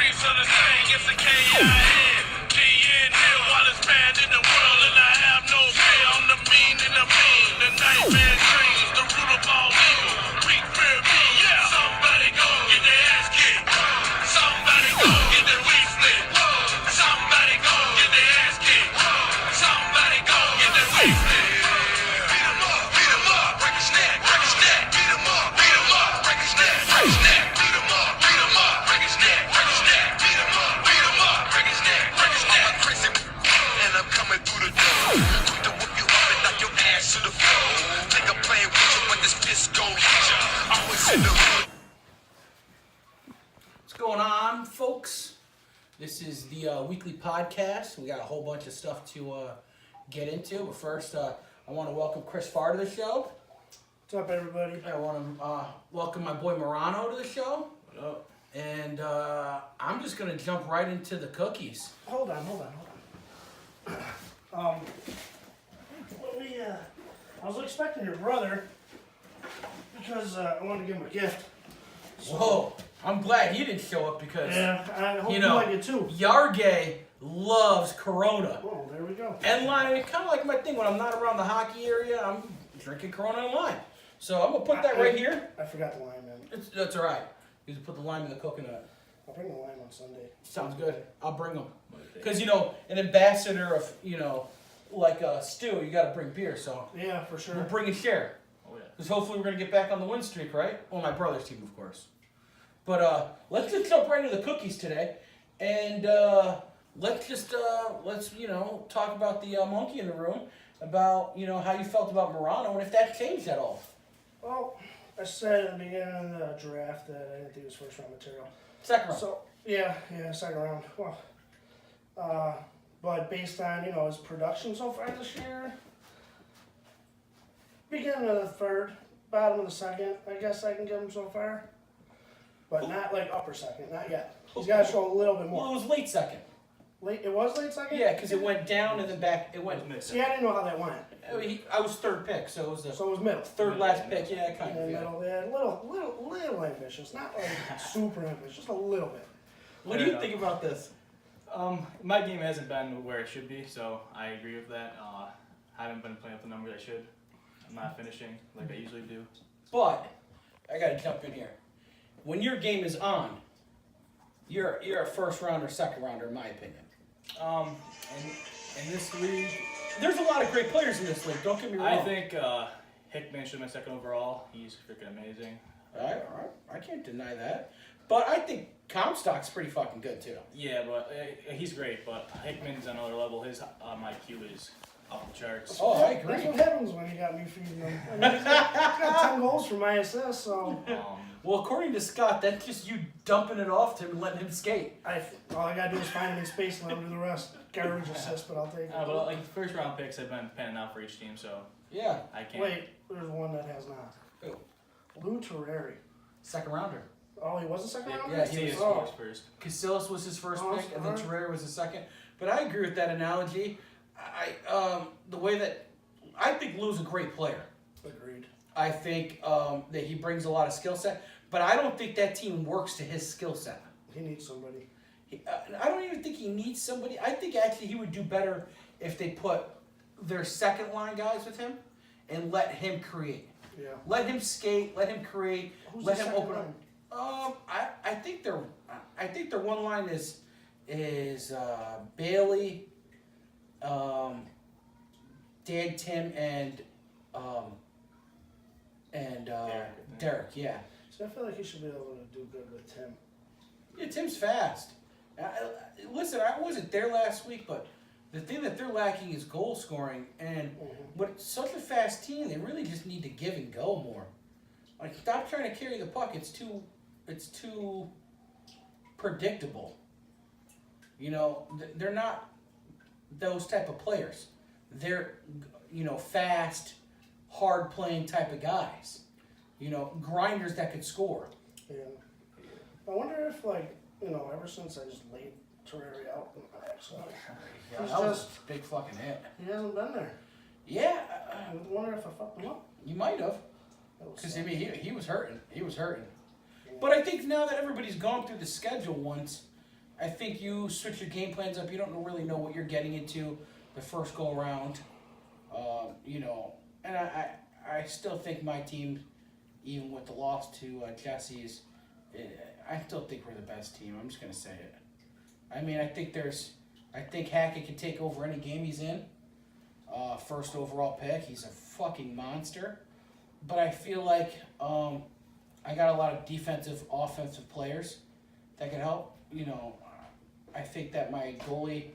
piece of the thing, it's a K-I-N. G-N here while it's bad in the world, and I have no fear. I'm the mean and the mean, the nightmare dreams, the root of all evil. Weak fear me, yeah. Somebody go get their ass kicked. Somebody go get their wig split. Somebody go get their ass kicked. Somebody go get their wig split. Beat 'em up, break his neck, break his neck. Beat 'em up, break his neck, break his neck. Beat 'em up, break his neck, break his neck. Beat 'em up, break his neck, break his neck. I'm crazy, and I'm coming through the door. Quick to whip you up and knock your ass to the floor. Think I'm playing with you, but this fist gon' hit ya. Always in the hood. What's going on, folks? This is the weekly podcast. We got a whole bunch of stuff to get into, but first, I want to welcome Chris Farr to the show. What's up, everybody? I want to welcome my boy Morano to the show. What up? And I'm just going to jump right into the cookies. Hold on. I was expecting your brother because I wanted to give him a gift. So, Whoa, I'm glad he didn't show up because, yeah, I hope you you know, like it too. Yargay loves Corona. Oh, there we go. And lime, kind of like my thing. When I'm not around the hockey area, I'm drinking Corona and lime. So I'm going to put that right here. I forgot the lime in. That's all right. You can put the lime in the coconut. I'll bring the lime on Sunday. Sounds good. I'll bring them. Because, you know, an ambassador of, you know, like a stew, you got to bring beer. So Yeah, for sure. we'll bring and share. Oh, yeah. Because hopefully we're going to get back on the win streak, right? Well, my brother's team, of course. But let's just jump right into the cookies today. And let's, you know, talk about the monkey in the room. About, you know, how you felt about Morano and if that changed at all. Well, I said at the beginning of the draft that I didn't think it was first round material. Second round. So, yeah, second round. Well, but based on, you know, his production so far this year, beginning of the third, bottom of the second, I guess I can give him so far. But not like upper second, not yet. He's got to show a little bit Well, more. it was late second. Late, it was late second? Yeah, because it went down and then back. It went. See, I didn't know how that went. I was third pick, so it was the So it was middle. third last pick. Yeah, kind And of. Yeah. middle, yeah, little ambitious. Not like super ambitious, just a little bit. What do you think about this? My game hasn't been where it should be, so I agree with that. I haven't been playing up the numbers I should. I'm not finishing like I usually do. But I gotta jump in here. When your game is on, you're a first rounder, second rounder, in my opinion. In this league, There's a lot of great players in this league. Don't get me wrong. I think Hickman should have been second overall. He's freaking amazing. All right, I can't deny that. But I think Comstock's pretty fucking good too. Yeah, but he's great. But Hickman's on another level. His IQ is off the charts. Oh, I That's agree. what happens when you got me feeding him. I mean, he's got 10 goals for my assist, so Well, according to Scott, that's just you dumping it off to him and letting him skate. all I gotta do is find him in space and let him do the rest. Garbage assist, but I'll take it. but like first round picks have been panning out for each team, so Yeah. I can't. Wait, there's one that has not. Who? Lou Terreri. Second rounder. Oh, he was a second rounder? Yeah, he he was Oh. first. Casillas was his first Oh, pick, and then alright. Terrera was his second. But I agree with that analogy. The way that I think Lou's a great player. Agreed. I think that he brings a lot of skill set, but I don't think that team works to his skill set. He needs somebody. I don't even think he needs somebody. I think actually he would do better if they put their second line guys with him and let him create. Yeah. Let him skate. Let him create. Who's let the him second open line? up. I think their one line is Bailey, Dan, Tim, and Derek. Yeah. So I feel like he should be able to do good with Tim. Yeah, Tim's fast. Listen, I wasn't there last week, but the thing that they're lacking is goal scoring. And but it's such a fast team, they really just need to give and go more. Like, stop trying to carry the puck. It's too predictable. You know, they're not those type of players. They're, you know, fast, hard playing type of guys. You know, grinders that could score. Yeah. I wonder if, like, you know, ever since I just laid Terreri out, actually, Yeah, he's that was just, a big fucking hit. he hasn't been there. Yeah, I wonder if I fucked him up. you might have. That was Because, I sad. mean, he was hurting. He was hurting. But I think now that everybody's gone through the schedule once, I think you switch your game plans up. You don't really know what you're getting into the first go around. You know, and I still think my team, even with the loss to Jesse's, I still think we're the best team. I'm just gonna say it. I mean, I think Hackett can take over any game he's in. First overall pick, he's a fucking monster. But I feel like I got a lot of defensive, offensive players that can help. You know, I think that my goalie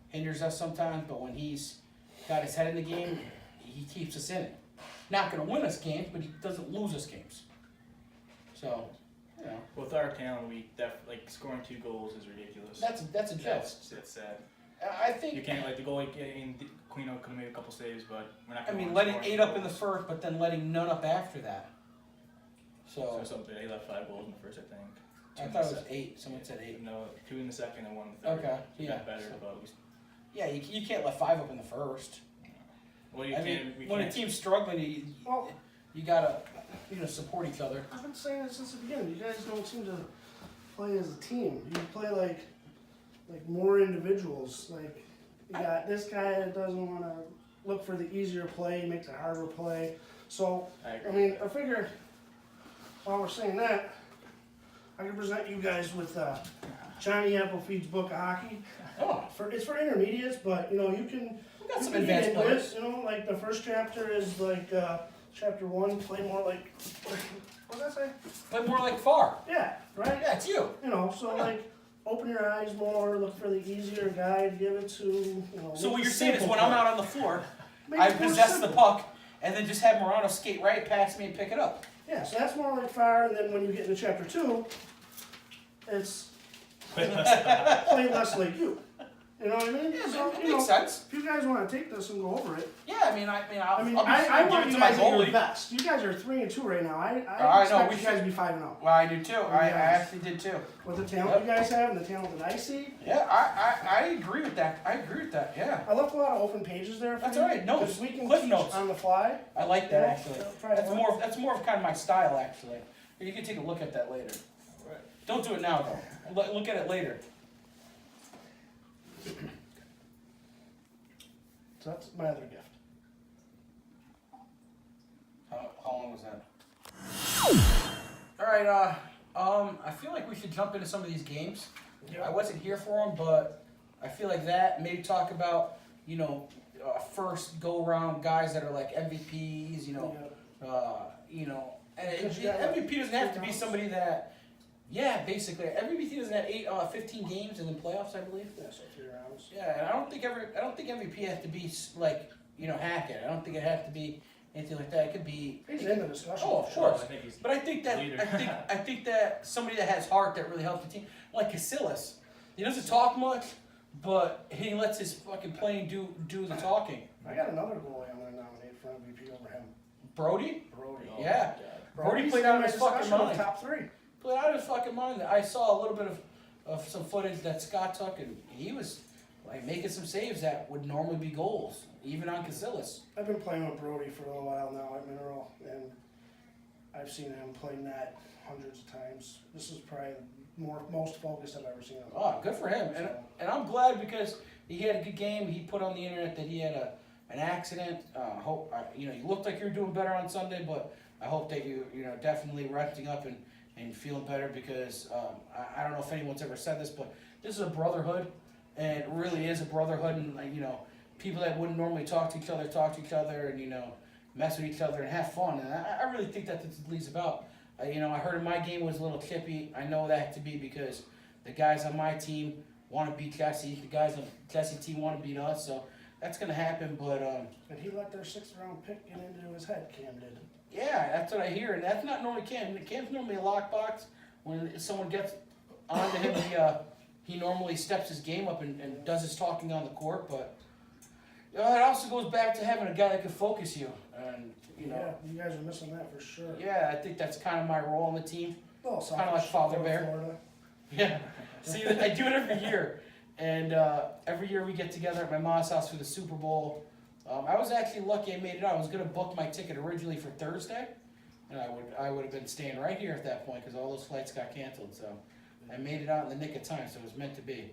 hinders us sometimes, but when he's got his head in the game, he keeps us in it. Not going to win us games, but he doesn't lose us games. So, you know. With our talent, like scoring 2 goals is ridiculous. That's a joke. That's sad. I think You can't, like, the goalie getting Quino could have made a couple saves, but we're not. I mean, going letting scoring 8 up in the goals. first, but then letting none up after that. So something they left 5 goals in the first, I think. I 2 in thought the it was sec- 8. Someone said 8. No, 2 in the second and 1 in the third. Okay, We yeah. got better, So- but we. Yeah, you can't let 5 up in the first. Well, you I can't. mean, We when a can't. team's struggling, Well, you gotta support each other. I've been saying this since the beginning. You guys don't seem to play as a team. You play like more individuals. Like you got this guy that doesn't want to look for the easier play, makes a harder play. So I I agree. mean, I figure while we're saying that, I can present you guys with Johnny Applefeed's book of hockey. Oh, It's for intermediates, but you know you can. we got You some can get advanced into players. it, you know, like the first chapter is like chapter 1, play more like what does that say? But more like far. Yeah, right? Yeah, it's you. You know, so like open your eyes more, look for the easier guide, give it to, you know. So make what it you're saying is simple when I'm for out it. on the floor, Make I it more possess the simple. puck and then just have Morano skate right past me and pick it up. Yeah, so that's more like fire, and then when you get into chapter 2, it's play less like you. You know what I mean? Yeah, So, it you know, makes sense. if you guys want to take this and go over it, Yeah, I mean, I'll I give want it you to my guys at your goalie. best. You guys are 3-2 right now. I I know, expect we you guys should- to be 5-0. Well, I do too. I Yes. actually did too. With the talent you guys have and the talent that I see, Yeah, I agree with that. Yeah. I left a lot of open pages there. For That's you, all right, notes, 'cause we can cliff teach notes. on the fly. I like that Yeah, actually. try to help. That's more of kind of my style actually. You can take a look at that later. Right. Don't do it now though. Look at it later. So that's my other gift. How long was that? All right. I feel like we should jump into some of these games. I wasn't here for them, but I feel like that. Maybe talk about first go around guys that are like MVPs. And Because you got, MVP doesn't have to be rounds? somebody that. Yeah, basically, MVP doesn't have 15 games and then playoffs, I believe. Yeah, so 3 rounds. Yeah, and I don't think MVP has to be like Hackett. I don't think it has to be anything like that. It could be. He's in the discussion. Oh, of Sure, course. I think he's But I think that leader. I think that somebody that has heart that really helps the team, like Casillas. He doesn't talk much, but he lets his fucking playing do the talking. I got another goalie I'm going to nominate for MVP over him. Brody? Brody. Oh, Yeah. God. Brody Brody's played in out of my his fucking discussion of mind. top 3. Played out of his fucking mind. I saw a little bit of some footage that Scott took, and he was like making some saves that would normally be goals, even on Casillas. I've been playing with Brody for a little while now at Mineral, and I've seen him play net hundreds of times. This is probably the most focused I've ever seen him. Oh, good for him. And I'm glad because he had a good game. He put on the internet that he had an accident. You looked like you were doing better on Sunday, but I hope that you definitely resting up and feeling better because I don't know if anyone's ever said this, but this is a brotherhood, and it really is a brotherhood. And people that wouldn't normally talk to each other, and mess with each other and have fun. And I really think that's what the league's about. I heard my game was a little chippy. I know that to be because the guys on my team want to beat Jesse. The guys on Jesse's team want to beat us. So that's gonna happen. But And he let their 6th round pick get into his head, Cam did. yeah, that's what I hear, and that's not normally Cam. Cam's normally a lockbox. When someone gets onto him, he normally steps his game up and does his talking on the court. But it also goes back to having a guy that can focus you, and Yeah, you guys are missing that for sure. yeah, I think that's kind of my role on the team. Oh, Kinda like Father Go to Bear. Florida. Yeah, see, I do it every year, and every year we get together at my mom's house for the Super Bowl. I was actually lucky I made it out. I was gonna book my ticket originally for Thursday, and I would have been staying right here at that point because all those flights got canceled. So I made it out in the nick of time, so it was meant to be.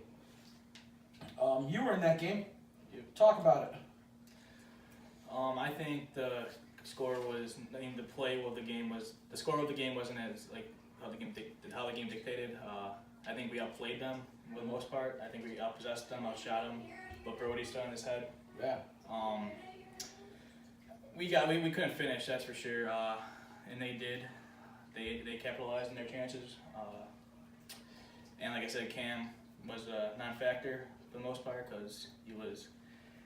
You were in that game. Talk about it. I think the score was, I mean, the play of the game was, the score of the game wasn't as like how the game dictated. I think we outplayed them for the most part. I think we outpossessed them, outshot them. But Brody's still on his head. Yeah. We couldn't finish, that's for sure. And they did. They capitalized on their chances. And like I said, Cam was a non-factor for the most part because he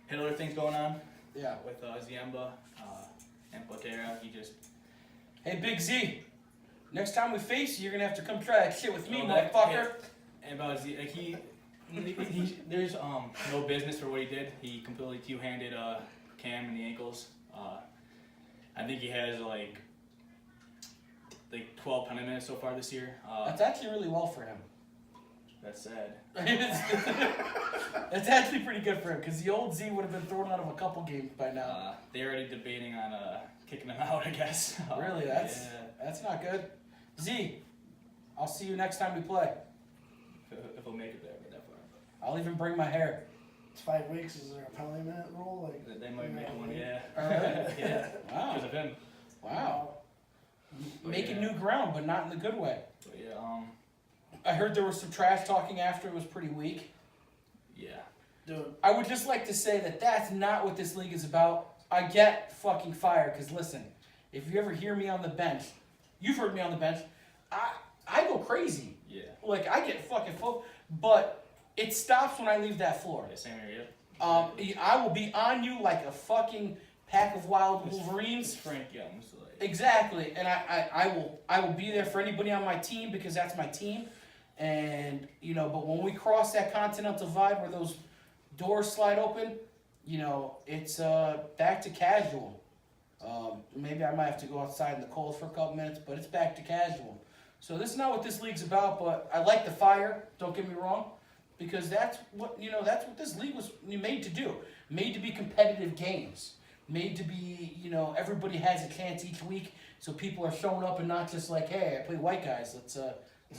had other things going on. Yeah. With Ziemba and Potera, he just. Hey, Big Z. Next time we face you, you're gonna have to come try that shit with me, Oh, motherfucker. And about Z, like he there's no business for what he did. He completely two-handed Cam in the ankles. I think he has like 12 penalty minutes so far this year. That's actually really well for him. That's sad. That's actually pretty good for him because the old Z would have been thrown out of a couple games by now. They're already debating on kicking him out, I guess. Really, that's not good. Z, I'll see you next time we play. If we'll make it there, but that far. I'll even bring my hair. It's 5 weeks. Is there a penalty minute rule? Like They might make one, yeah. Alright. Yeah. Wow. Because of him. Wow. Making yeah. new ground, but not in the good way. But yeah, I heard there was some trash talking after. It was pretty weak. yeah. dude, I would just like to say that that's not what this league is about. I get fucking fired because listen, if you ever hear me on the bench, you've heard me on the bench, I go crazy. Yeah. Like I get fucking full, but it stops when I leave that floor. Yeah, same here, I will be on you like a fucking pack of wild Wolverines. Frank Young's like. Exactly, and I will be there for anybody on my team because that's my team, and but when we cross that continental divide where those doors slide open, it's back to casual. Maybe I might have to go outside in the cold for a couple minutes, but it's back to casual. So this is not what this league's about, but I like the fire. Don't get me wrong, because that's what this league was made to do. Made to be competitive games. Made to be, everybody has a chance each week, so people are showing up and not just like, hey, I play white guys. Let's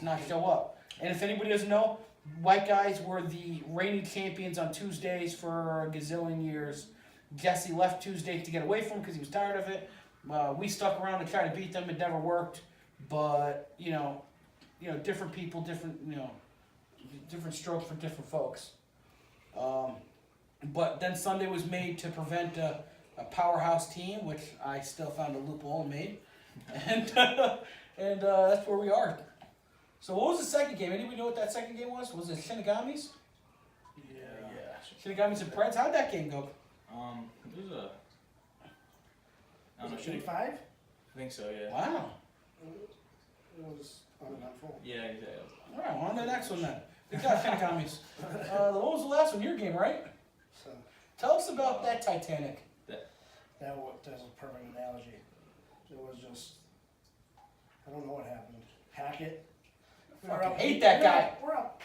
not show up. And if anybody doesn't know, white guys were the reigning champions on Tuesdays for a gazillion years. Jesse left Tuesday to get away from because he was tired of it. We stuck around to try to beat them. It never worked. But different people, different strokes for different folks. But then Sunday was made to prevent a powerhouse team, which I still found a loophole and made, and that's where we are. So what was the second game? Anybody know what that second game was? Was it Shinigami's? Yeah. Shinigami's and Preds? How'd that game go? It was I don't know. was it 5? I think so, yeah. Wow. It was uneventful. Yeah, exactly. All right, on to the next one then. Good job, Shinigami's. What was the last one? Your game, right? So Tell us about that Titanic. that's a perfect analogy. It was just, I don't know what happened. Hackett. Fucking hate that guy. We're up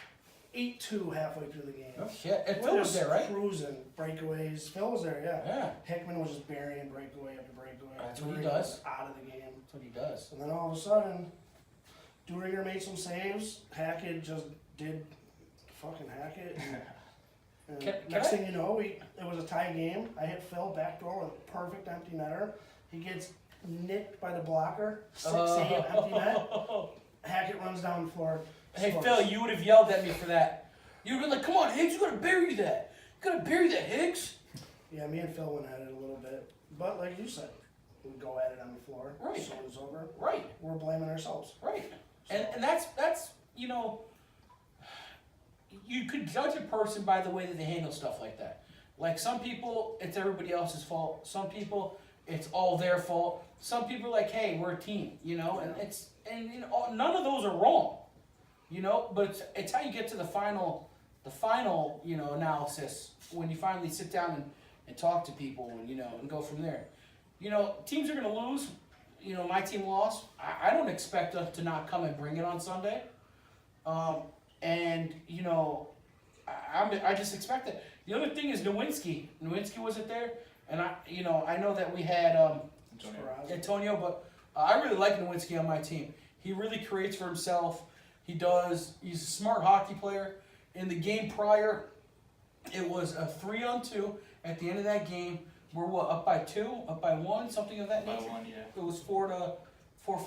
8-2 halfway through the game. Oh shit! And We're Phil was just there, right? Cruising, breakaways. Phil was there, yeah. Yeah, Hickman was just burying breakaway after breakaway. That's what he Duringer does. was out of the game. that's what he does. And then all of a sudden, Duringer made some saves. Hackett just did fucking Hackett. And Can next I- thing you know, it was a tie game. I hit Phil backdoor with a perfect empty netter. He gets nicked by the blocker. 6-8 empty net. Hackett runs down the floor. Hey scores. Phil, you would have yelled at me for that. You would have been like, "Come on, Higgs, you gotta bury that. You gotta bury that, Higgs." Yeah, me and Phil went at it a little bit. But like you said, we go at it on the floor. Right. So it's over. Right, We're blaming ourselves. right. And that's you could judge a person by the way that they handle stuff like that. Like some people, it's everybody else's fault. Some people, it's all their fault. Some people are like, hey, we're a team, and none of those are wrong, but it's how you get to the final analysis when you finally sit down and talk to people and go from there. Teams are going to lose. My team lost. I don't expect us to not come and bring it on Sunday. I just expect it. The other thing is Nowinski. Nowinski wasn't there, and I know that we had Antonio, but I really like Nowinski on my team. He really creates for himself. He's a smart hockey player. In the game prior, it was a 3-on-2. At the end of that game, we're up by 2, up by 1, something of that By nature. 1, yeah. It was 4-5,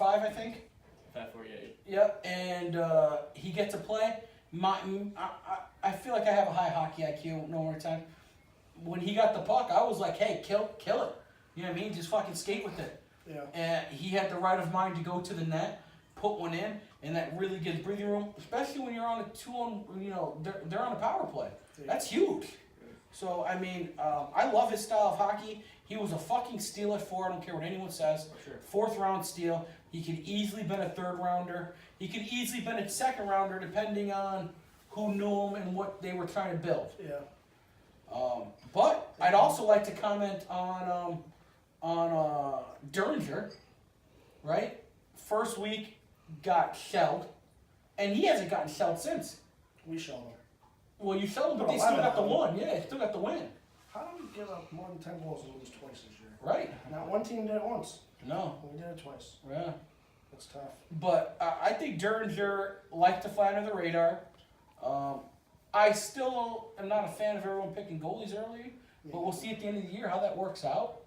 I think. 5-4-8. Yep, and he gets to play. I feel like I have a high hockey IQ. No more time. When he got the puck, I was like, "Hey, kill it!" You know what I mean? Just fucking skate with it. Yeah. And he had the right of mind to go to the net, put one in, and that really gives breathing room, especially when you're on a 2-on. You know, they're on a power play. That's huge. So I mean, I love his style of hockey. He was a fucking steal at 4. I don't care what anyone says. Sure. 4th round steal. He could easily been a 3rd rounder. He could easily been a 2nd rounder, depending on who knew him and what they were trying to build. Yeah. But I'd also like to comment on Derringer, right? First week got shelled, and he hasn't gotten shelled since. We shelled him. Well, you shelled him, but No, they still got the 11. one. Yeah, they still got the win. How did we give up more than 10 goals and lose twice this year? Right? Not one team did it once. No. We did it twice. Yeah. That's tough. But I think Derringer liked to fly under the radar. I still am not a fan of everyone picking goalies early, but we'll see at the end of the year how that works out.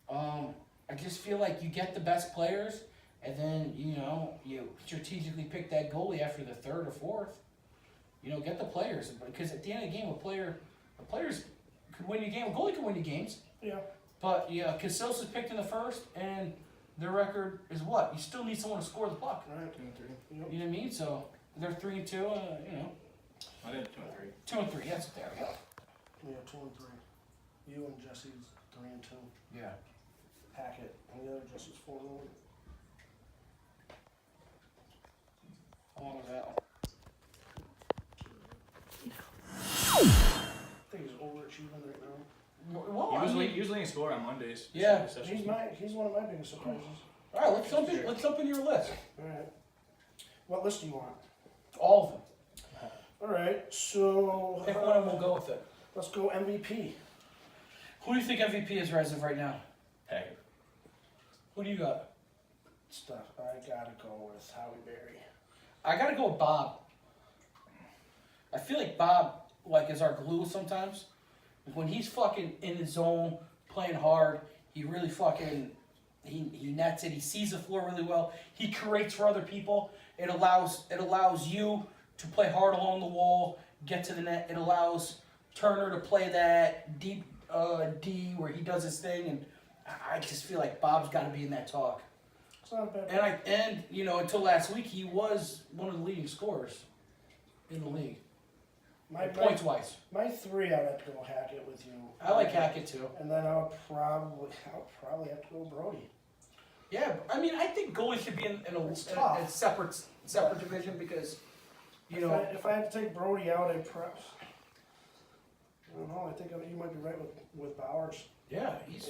I just feel like you get the best players, and then you strategically pick that goalie after the 3rd or 4th. Get the players, because at the end of the game, the players could win you a game. A goalie could win you games. Yeah. But yeah, Casillas is picked in the 1st, and their record is what? You still need someone to score the puck. Right. 2-3. Yep. You know what I mean? So they're 3-2. I did 2-3. 2-3. That's what they are. Yeah, 2 and 3. You and Jesse's 3 and 2. Yeah. Hackett and the other Jesse's 4 and 1. How long was that one? I think he's overachieving right now. Well, He I was mean, usually in score on Mondays. Yeah. He's one of my biggest surprises. all right, let's jump in your list. All right. What list do you want? All of them. All right. So Pick one and we'll go with it. let's go MVP. Who do you think MVP is as of right now? Hackett. Who do you got? Stuff. I gotta go with Howie Berry. I gotta go with Bob. I feel like Bob is our glue sometimes. When he's fucking in his zone, playing hard, he really fucking he nets it. He sees the floor really well. He creates for other people. It allows you to play hard along the wall, get to the net. It allows Turner to play that deep D where he does his thing, and I just feel like Bob's got to be in that talk. It's not a bad. And until last week he was one of the leading scorers in the league, points wise. My 3, I'd have to go Hackett with you. I like Hackett too. And then I'll probably have to go Brody. Yeah, I mean I think goalies should be in It's a tough. separate division because If I had to take Brody out, I don't know. I think you might be right with Bowers. yeah he's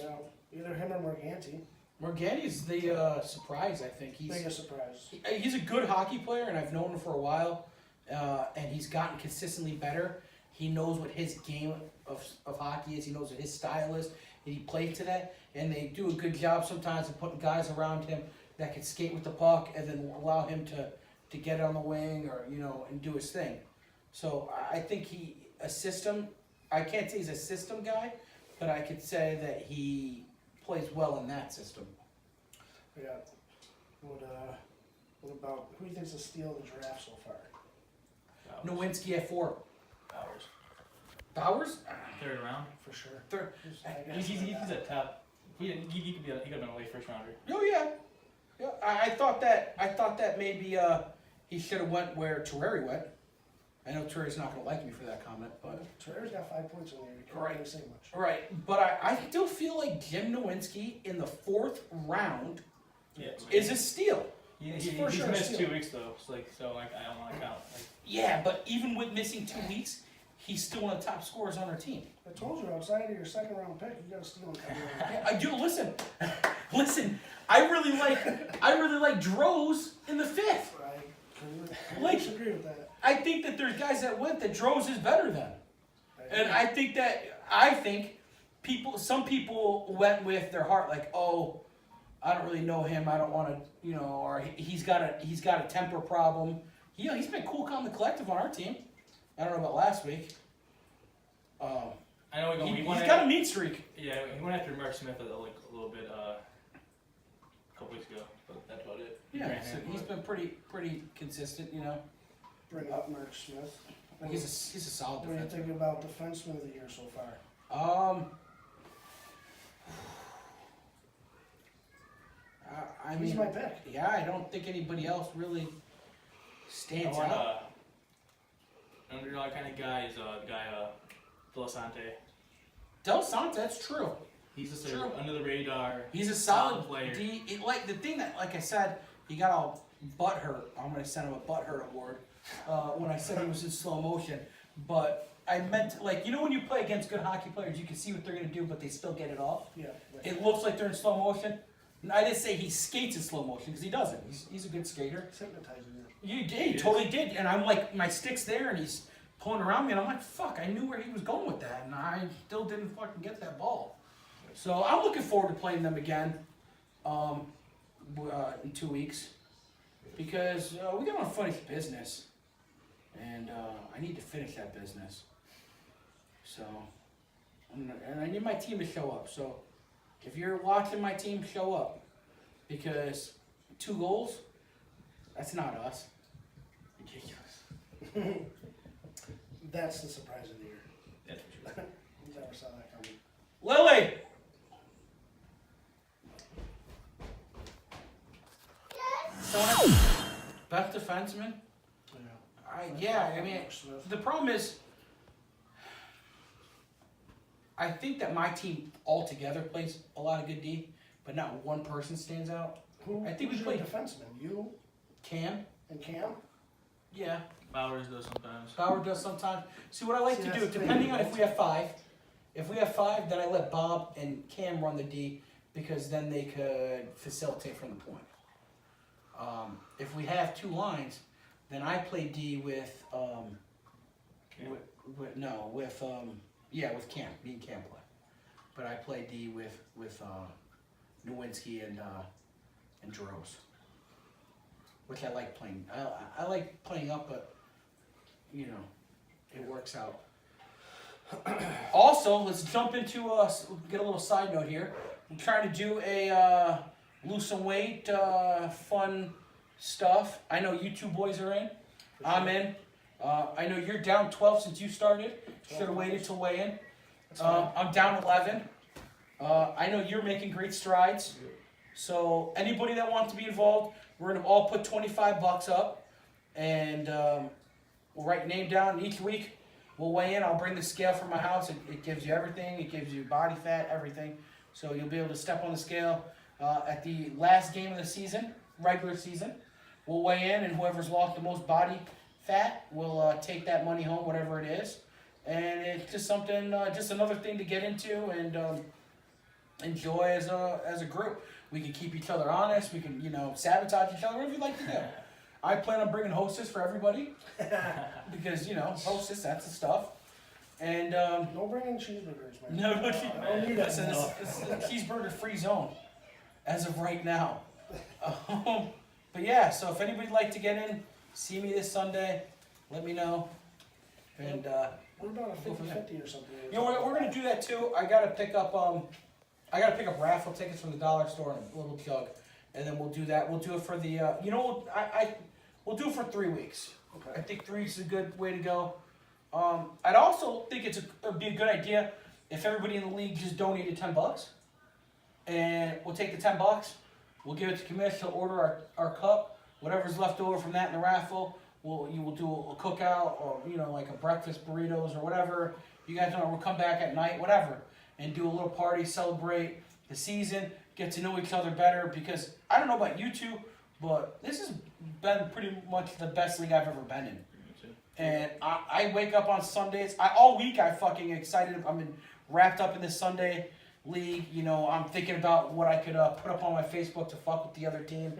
Either him or Morganti. Morgani's the surprise. I think Biggest surprise. he's a good hockey player, and I've known him for a while, and he's gotten consistently better. He knows what his game of hockey is. He knows what his style is, and he plays to that. And they do a good job sometimes of putting guys around him that can skate with the puck, and then allow him to get on the wing or and do his thing. So I think a system. I can't say he's a system guy, but I could say that he plays well in that system. Yeah. What about who do you think's the steal of the draft so far? Nowinski at 4. Bowers. Bowers? 3rd round. For sure. Third. He's a top. He could have been a late 1st rounder. Oh yeah. Yeah. I thought that maybe he should have went where Terreri went. I know Terreri's not gonna like me for that comment, but Terreri's got 5 points in there. You can't Right. really say much. right. But I still feel like Jim Nowinski in the 4th round Yeah. is a steal. He's for sure a missed steal. 2 weeks though. So I don't want to count. Yeah, but even with missing 2 weeks, he's still one of the top scorers on our team. I told you outside of your 2nd round pick, you got to steal him. I do. Listen. I really like Droz in the 5th. I disagree with that. I think that there's guys that went that Droz is better than. And I think some people went with their heart, like, oh, I don't really know him. I don't want to, or he's got a temper problem. he's been cool, calm, and collective on our team. I don't know about last week. I know He's got a mean streak. Yeah, he went after Mark Smith a little bit a couple weeks ago, but that's about it. Yeah, so he's been pretty consistent, you know. Bring up Mark Smith. He's a solid What do you defenseman. think about defenseman of the year so far? I He's mean, my pick. yeah, I don't think anybody else really stands out. Underdog kind of guy is the guy Del Sante. Del Sante, that's true. He's just True. under the radar. He's a solid player. Like the thing that, like I said, he got all butthurt. I'm gonna send him a butthurt award when I said he was in slow motion. But I meant like, you know when you play against good hockey players, you can see what they're gonna do, but they still get it off. Yeah. It looks like they're in slow motion. And I didn't say he skates in slow motion because he doesn't. He's a good skater. It's hypnotizing you. You did, he totally did. And I'm like, my stick's there, and he's pulling around me, and I'm like, fuck, I knew where he was going with that, and I still didn't fucking get that ball. So I'm looking forward to playing them again in 2 weeks because we got unfinished business, and I need to finish that business. So, and I need my team to show up. So, if you're watching my team, show up because 2 goals, that's not us. Ridiculous. That's the surprise of the year. That's for sure. Never saw that coming. Lily! Best defenseman? Yeah. I mean, Mark Smith. the problem is, I think that my team altogether plays a lot of good D, but not one person stands out. I think who's we your played defenseman. You Cam? and Cam. Yeah. Bowers does sometimes. Bauer does sometimes. See, what I like See, to do, that's the thing. depending on if we have 5, then I let Bob and Cam run the D because then they could facilitate from the point. If we have 2 lines, then I play D with Cam. with Cam. Me and Cam play, but I play D with Nowinski and Droz, which I like playing. I like playing up, but you know, it works out. Also, let's jump into get a little side note here. I'm trying to do a lose some weight, fun stuff. I know you 2 boys are in. I'm in. I know you're down 12 since you started. Should have waited till weigh-in. I'm down 11. I know you're making great strides. So anybody that wants to be involved, we're gonna all put $25 up, and we'll write your name down. Each week we'll weigh in. I'll bring the scale from my house. It gives you everything. It gives you body fat, everything. So you'll be able to step on the scale at the last game of the season, regular season. We'll weigh in, and whoever's lost the most body fat will take that money home, whatever it is. And it's just something, just another thing to get into and enjoy as a group. We can keep each other honest. We can, sabotage each other, whatever you like to do. I plan on bringing Hostess for everybody because, Hostess, that's the stuff. And No bringing cheeseburgers, man. no, I don't need that. listen, this is a cheeseburger-free zone as of right now. But yeah, so if anybody'd like to get in, see me this Sunday, let me know. And What about a 50-50 or something? we're gonna do that too. I gotta pick up raffle tickets from the dollar store and a little jug, and then we'll do that. We'll do it for the we'll do it for 3 weeks. I Okay. think 3 weeks is a good way to go. I'd also think it'd be a good idea if everybody in the league just donated $10, and we'll take the $10. We'll give it to Commish. He'll order our cup. Whatever's left over from that in the raffle, you will do a cookout or like a breakfast burritos or whatever. You guys know, we'll come back at night, whatever, and do a little party, celebrate the season, get to know each other better. Because I don't know about you two, but this has been pretty much the best league I've ever been in. And I wake up on Sundays. All week I fucking excited. I'm wrapped up in this Sunday league. I'm thinking about what I could put up on my Facebook to fuck with the other team.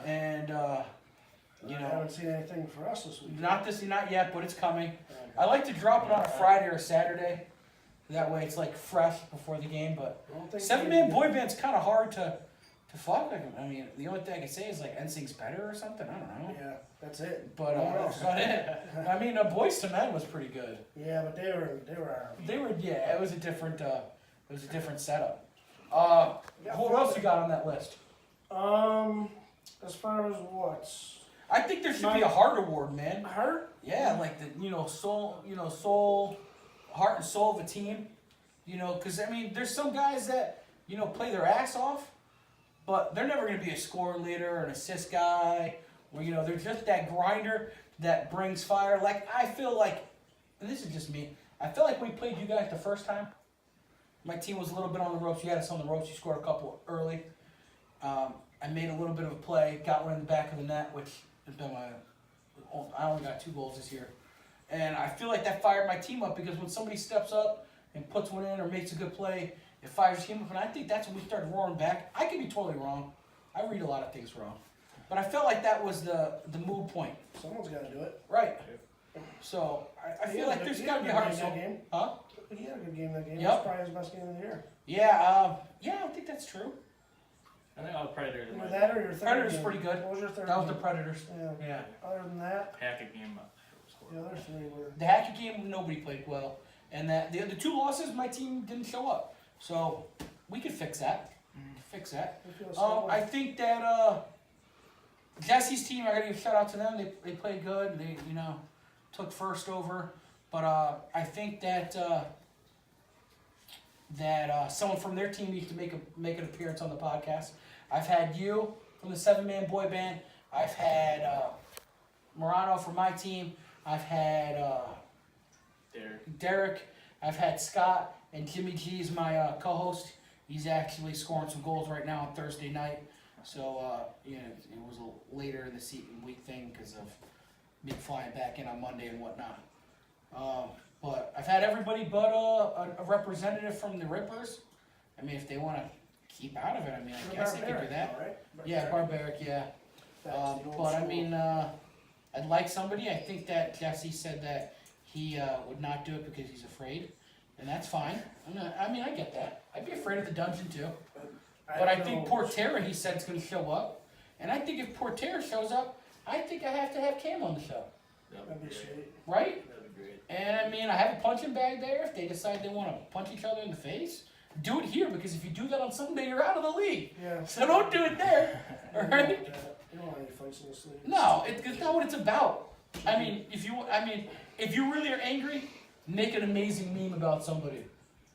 And I haven't seen anything for us this week. not yet, but it's coming. I like to drop it on a Friday or a Saturday. That way it's like fresh before the game. But I don't think 7-man boy band's kind of hard to The fuck? Like, I mean, the only thing I can say is like NSYNC's better or something. I don't know. Yeah, that's it. But that's about it. I mean, Boyz II Men was pretty good. Yeah, but they were. Yeah. It was a different setup. Who else you got on that list? As far as what? I think there should be a heart award, man. Heart? Yeah, like the soul, heart and soul of a team. Because I mean, there's some guys that play their ass off, but they're never going to be a scorer leader or an assist guy. Or they're just that grinder that brings fire. Like I feel like, and this is just me. I feel like we played you guys the first time. My team was a little bit on the ropes. You had us on the ropes. You scored a couple early. I made a little bit of a play, got one in the back of the net, which has been I only got 2 goals this year. And I feel like that fired my team up because when somebody steps up and puts one in or makes a good play, it fires the team up. And I think that's when we started roaring back. I could be totally wrong. I read a lot of things wrong. But I felt like that was the mood point. Someone's got to do it. Right. So I feel like there's got to be a heart. Game. Huh? He had a good game that game. Yep. That's probably his best game of the year. Yeah, I think that's true. I think all the Predators. Either that or your third Predators game. pretty good. What was your third That was game? the Predators. Yeah. Yeah. Other than that, Hackett game. the other 3 were. The Hackett game, nobody played well. And the 2 losses, my team didn't show up. So we could fix that. Fix that. I think that Jesse's team, I got to give a shout out to them. They played good. They, took first over. But I think that someone from their team needs to make an appearance on the podcast. I've had you from the 7-man boy band. I've had Morano from my team. I've had Derek. I've had Scott, and Jimmy G is my co-host. He's actually scoring some goals right now on Thursday night. So it was a later in the week thing because of me flying back in on Monday and whatnot. But I've had everybody but a representative from the Rippers. I mean, if they want to keep out of it, I mean, I guess they could do that. Right? Yeah, Barbaric, yeah. But I mean, I'd like somebody. I think that Jesse said that he would not do it because he's afraid, and that's fine. I get that. I'd be afraid of the dungeon too. But I think Portera, he said, is going to show up, and I think if Portera shows up, I think I have to have Cam on the show, That'd be sweet. right? That'd be great. And I mean, I have a punching bag there. If they decide they want to punch each other in the face, do it here because if you do that on Sunday, you're out of the league. Yeah. So don't do it there, all right? You don't want any fights in this league. No, it's not what it's about. I mean, if you really are angry, make an amazing meme about somebody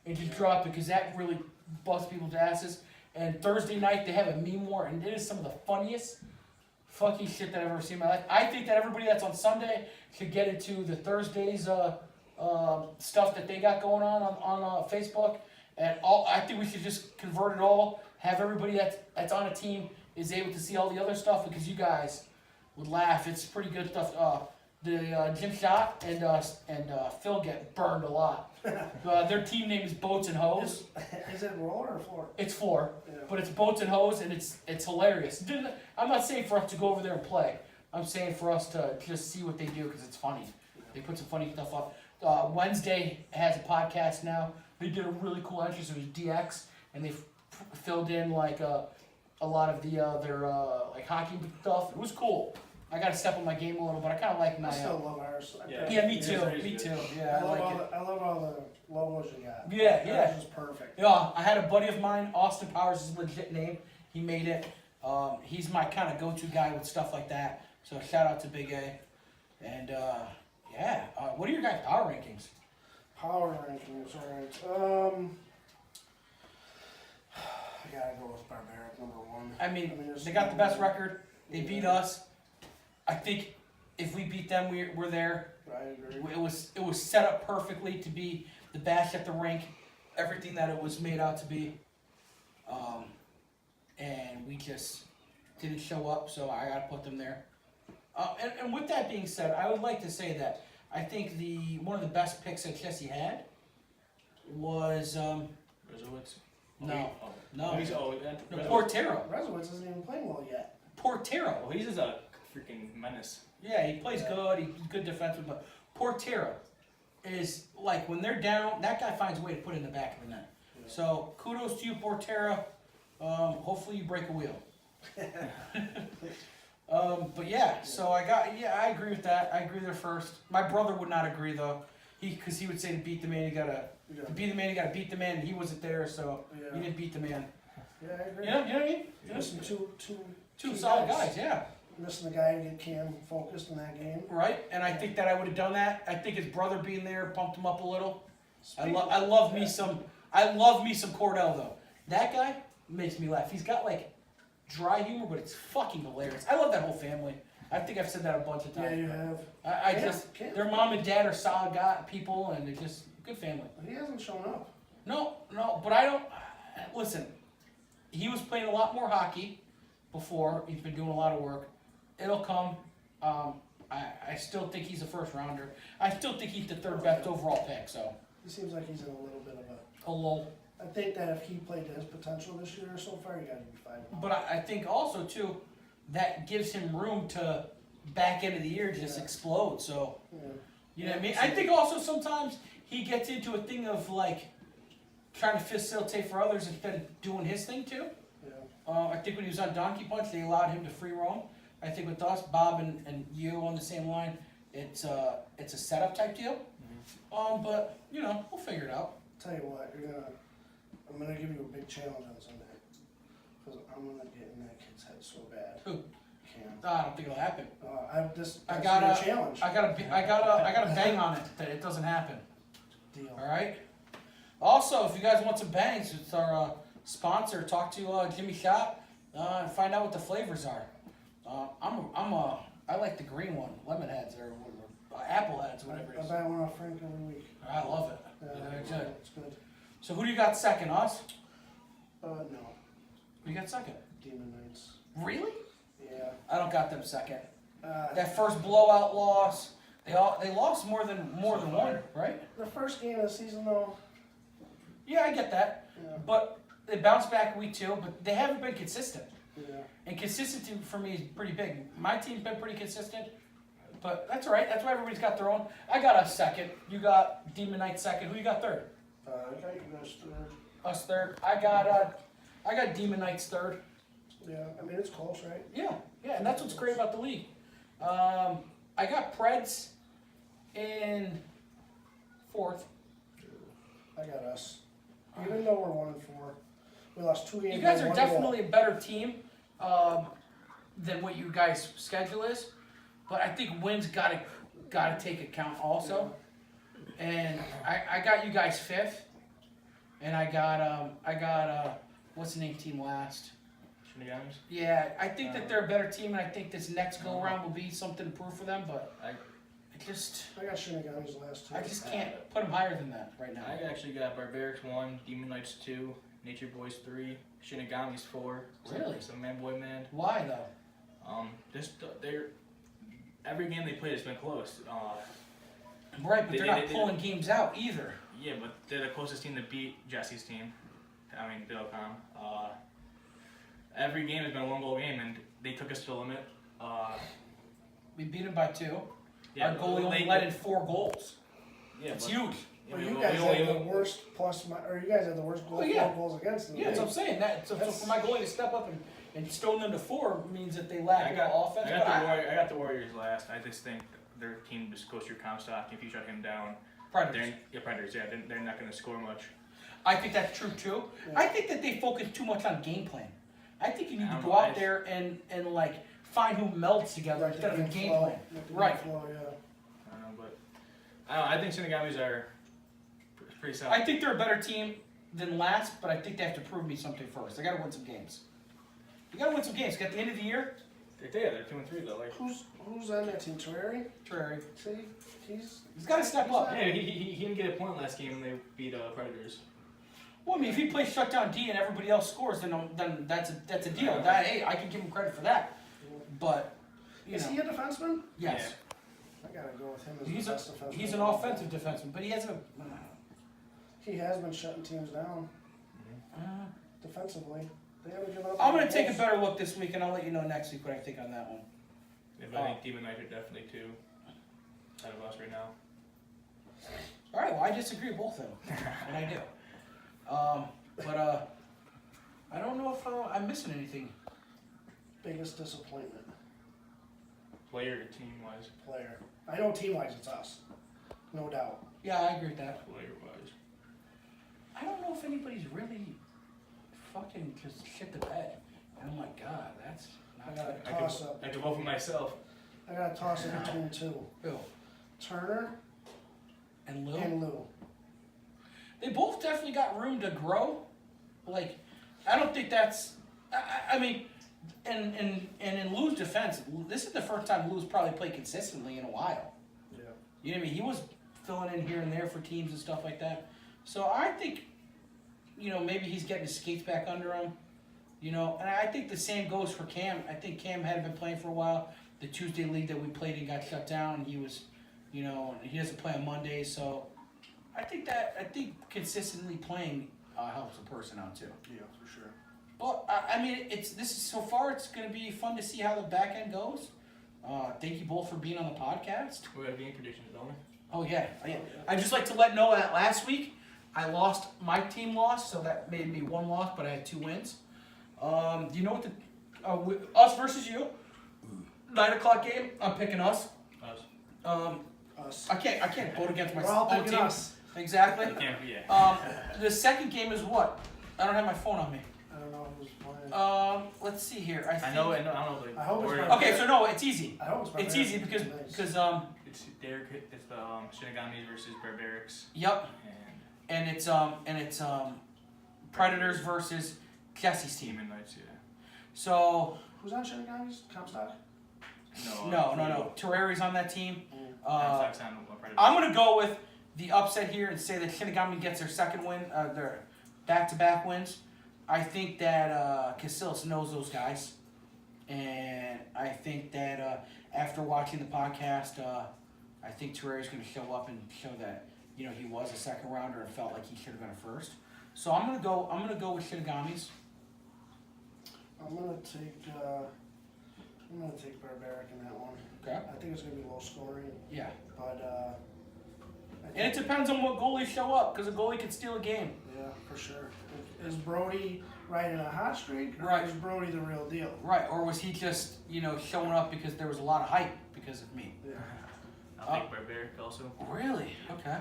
and just drop it because that really busts people's asses. And Thursday night they have a meme war, and it is some of the funniest fucking shit that I've ever seen in my life. I think that everybody that's on Sunday should get into the Thursdays stuff that they got going on Facebook, and I think we should just convert it all. Have everybody that's on a team is able to see all the other stuff because you guys would laugh. It's pretty good stuff. The Jim Shot and Phil get burned a lot. Their team name is Boats and Hose. Is it roller or floor? It's 4, but it's Boats and Hose, and it's hilarious. I'm not saying for us to go over there and play. I'm saying for us to just see what they do because it's funny. They put some funny stuff up. Wednesday has a podcast now. They did a really cool entry. So it was DX, and they filled in like a lot of their like hockey stuff. It was cool. I got to step on my game a little, but I kind of like my. I still love ours. Yeah, me too. Me too. Yeah, I love all the logos you got. Yeah. Ours is perfect. Yeah, I had a buddy of mine, Austin Powers is his legit name. He made it. He's my kind of go-to guy with stuff like that. So shout out to Big A. And what are your guys' power rankings? Power rankings, alright. I gotta go with Barbaric, number 1. I mean they got the best record. They beat us. I think if we beat them, we're there. I agree. It was set up perfectly to be the bash at the rink, everything that it was made out to be. And we just didn't show up, so I got to put them there. And with that being said, I would like to say that I think one of the best picks that Jesse had was Rezowitz? no. Portero. Portero. Rezowitz isn't even playing well yet. Portero. Oh, he's just a freaking menace. Yeah, he plays good. He's good defensive, but Portero is like when they're down, that guy finds a way to put it in the back of the net. Yeah. So kudos to you, Portero. Hopefully you break a wheel. But yeah, so I agree with that. I agree they're first. My brother would not agree though. Because he would say to beat the man, you gotta beat the man, and he wasn't there, so you didn't beat the man. Yeah, I agree. You know what I mean? Missing two Two solid guys, yeah. Missing the guy and get Cam focused in that game. Right, and I think that I would have done that. I think his brother being there pumped him up a little. I love me some Cordell though. That guy makes me laugh. He's got like dry humor, but it's fucking hilarious. I love that whole family. I think I've said that a bunch of times. Yeah, you have. Their mom and dad are solid people, and they're just good family. He hasn't shown up. No, but I don't. Listen, he was playing a lot more hockey before. He's been doing a lot of work. It'll come. I still think he's a first rounder. I still think he's the third best overall pick. So He seems like he's in a little bit of a lull. I think that if he played to his potential this year so far, he got to be fine. But I think also too, that gives him room to back end of the year just explode. So you know what I mean. I think also sometimes he gets into a thing of like trying to facilitate for others instead of doing his thing too. Yeah. I think when he was on Donkey Punch, they allowed him to free roam. I think with us, Bob and you on the same line, it's a setup type deal. But you know, we'll figure it out. Tell you what, I'm gonna give you a big challenge on Sunday, because I'm gonna get in that kid's head so bad. Who? Cam. I don't think it'll happen. That's I your gotta challenge. I gotta bang on it that it doesn't happen. Deal. All right. Also, if you guys want some bangs, it's our sponsor. Talk to Jimmy Shop and find out what the flavors are. I like the green one, lemon heads or apple heads, whatever it I is. buy one off Frank every week. I love it. Yeah, It's good. it's good. So who do you got second? Us? No. Who you got second? Demon Knights. Really? Yeah. I don't got them second. Uh, That first blowout loss, they lost more than one, right? the first game of the season, though. Yeah, I get that. Yeah. But they bounced back week 2, but they haven't been consistent. Yeah. And consistency for me is pretty big. My team's been pretty consistent, but that's all right. That's why everybody's got their own. I got us second. You got Demon Knight second. Who you got third? I got you guys third. Us third. I got Demon Knights third. Yeah. I mean, it's close, right? Yeah, and that's what's great about the league. I got Preds in fourth. I got us. Even though we're 1-4, we lost 2 games. You guys by are 1 definitely goal. a better team than what you guys' schedule is, but I think wins gotta take account also. And I got you guys fifth, and I got what's the name team last? Shenanigans. Yeah, I think that they're a better team, and I think this next go around will be something to prove for them. But I got Shenanigans last 2. I just can't put them higher than that right now. I actually got Barbarics 1, Demon Knights 2, Nature Boys 3, Shinigami's 4. Really? Some Man Boy Man. Why though? They're every game they played has been close. Right, but they're not pulling games out either. Yeah, but they're the closest team to beat Jesse's team. I mean, Bill.com. Every game has been a 1-goal game, and they took us to the limit. We beat them by 2. Yeah, Our goalie only let in 4 goals. Yeah, It's huge. But you guys had the worst you guys had the worst goal, Oh, yeah. 4 goals against them. Yeah, that's what I'm saying. So for my goalie to step up and stone them to 4 means that they lack offense. I got the Warriors last. I just think their team just goes through Comstock. If you shut him down, Predators. Predators. Yeah, they're not going to score much. I think that's true too. Yeah. I think that they focus too much on game plan. I think you need to I go don't out know, there and like find who melds together Like instead of the a game flow, plan. like the Right. flow, yeah. I don't know, but I think Shinigami's are pretty solid. I think they're a better team than last, but I think they have to prove me something first. They got to win some games. You got to win some games. At the end of the year, they're 2-3 though. Like Who's on that team? Terrari? Terry, See, he's got to step up. yeah, he didn't get a point last game when they beat Predators. Well, I mean, if he plays shutdown D and everybody else scores, then that's a deal. Yeah. Hey, I can give him credit for that. But Is he a defenseman? yes, I gotta go with him as he's the best defenseman. he's an offensive defenseman, but he hasn't. He has been shutting teams down defensively. They haven't given up. I'm gonna any take a goals. better look this week, and I'll let you know next week what I think on that one. Yeah, but I think Demon Knight are definitely 2 out of us right now. All right, well, I disagree with both of them, and I do. I don't know if I'm missing anything. Biggest disappointment. Player to team wise. Player. I know team-wise it's us. No doubt. Yeah, I agree with that. Player wise. I don't know if anybody's really fucking just shit the bed. Oh my god, that's I not got good. a toss-up. I could vote for myself. I got to toss it between two. Bill Turner and Lou. and Lou. They both definitely got room to grow. Like, I don't think that's. I mean, and in Lou's defense, this is the first time Lou's probably played consistently in a while. Yeah. You know what I mean? He was filling in here and there for teams and stuff like that. So I think, maybe he's getting his skates back under him. And I think the same goes for Cam. I think Cam hadn't been playing for a while. The Tuesday league that we played in got shut down, and he was, and he doesn't play on Mondays. So I think consistently playing helps a person out too. Yeah, for sure. Well, I mean, so far it's going to be fun to see how the back end goes. Thank you both for being on the podcast. We got game predictions, don't we? Oh yeah, I'd just like to let know that last week my team lost, so that made me one loss, but I had 2 wins. Do you know what us versus you? 9:00 game. I'm picking us. Us. Us. I can't vote against my We're all own picking team. us. Exactly. Can't be, yeah. The second game is what? I don't have my phone on me. I don't know who's playing. Let's see here. I know. think- I don't know. I hope it's order. not- Okay, so no, it's easy. I hope It's better. easy because Nice. It's Derek. It's the Shinigami versus Barbarics. Yep, And and it's Predators versus Jesse's team. Demon Knights. Yeah. Oh, So who's on Shinigami's? Comstock? no. Terrari's on that team. Comstock's on Predators. I'm gonna go with the upset here and say that Shinigami gets their second win, their back-to-back wins. I think that Casillas knows those guys, and I think that after watching the podcast, I think Terrari's going to show up and show that he was a second rounder and felt like he should have been a first. So I'm gonna go with Shinigami's. I'm gonna take Barbaric in that one. Okay. I think it's gonna be low scoring, Yeah. but And it depends on what goalies show up, because a goalie can steal a game. yeah, for sure. Is Brody riding a hot streak, or Right. is Brody the real deal? Right. Or was he just showing up because there was a lot of hype because of me? Yeah. I'll take Barbaric also. Really? Okay.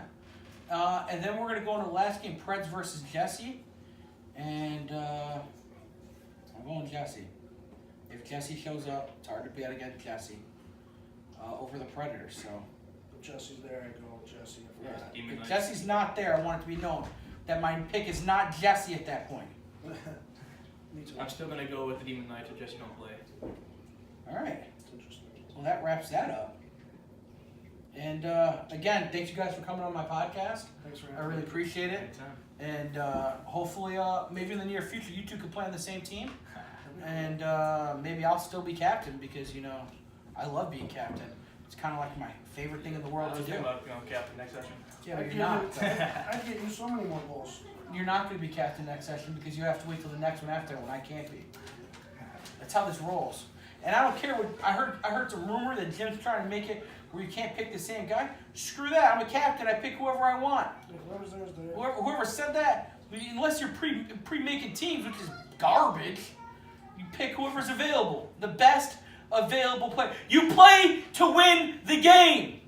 And then we're going to go into the last game, Preds versus Jesse. And I'm going Jesse. If Jesse shows up, it's hard to bet against Jesse over the Predators. So If Jesse's there, I go with Jesse. If not, Demon if Knights. Jesse's not there, I want it to be known that my pick is not Jesse at that point. me too. I'm still gonna go with the Demon Knights if Jesse don't play. All right. It's interesting. Well, that wraps that up. And again, thanks you guys for coming on my podcast. Thanks for I having really me. appreciate it. Anytime. And hopefully, maybe in the near future, you two could play on the same team. And maybe I'll still be captain because, I love being captain. It's kind of like my favorite thing in the I world was to do. thinking about becoming captain next session. Yeah, but I'd you're not. get you so many more goals. You're not going to be captain next session because you have to wait till the next one after when I can't be. That's how this rolls. And I don't care what I heard some rumor that Jim's trying to make it where you can't pick the same guy. Screw that. I'm a captain. I pick whoever I want. If whoever's there is there. Whoever said that, unless you're pre-making teams, which is garbage, you pick whoever's available. The best available player. You play to win the game.